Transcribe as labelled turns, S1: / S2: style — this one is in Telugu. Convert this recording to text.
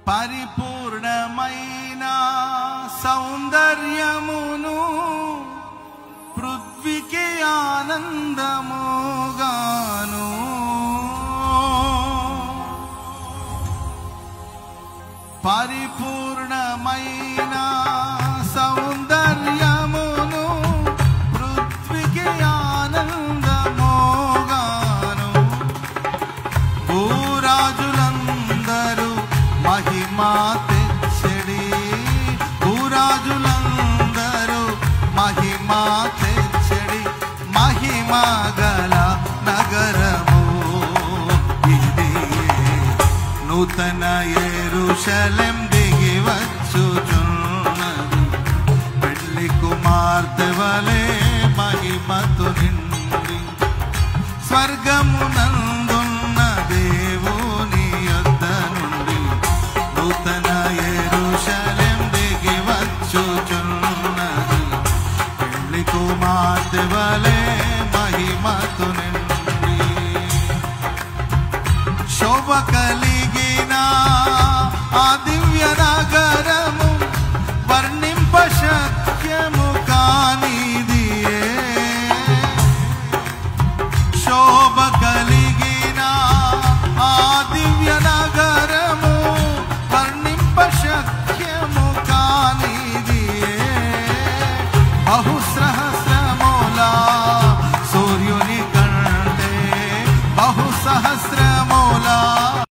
S1: పరిపూర్ణమైన సౌందర్యమును పృథ్వీకి ఆనందముగాను పరిపూర్ణమైన సౌందర్యమును పృథ్వీకి ఆనందముగాను భూరాజులందరూ మహిమా తెచ్చడి భూరాజులందరూ మహిమా తెచ్చడి మహిమా గల నగరము ఇది నూతన యెరూషలేం దిగి వచ్చుచున్నది పెళ్లి కుమార్తె వలె మహిమతో నిండి స్వర్గమునందున్న దేవుని యొద్ద నుండి నూతన యెరూషలేం దిగి వచ్చుచున్నది పెళ్లి కుమార్తె వలె మహిమతో నిండి శోభ కలిగిన ఆ దివ్య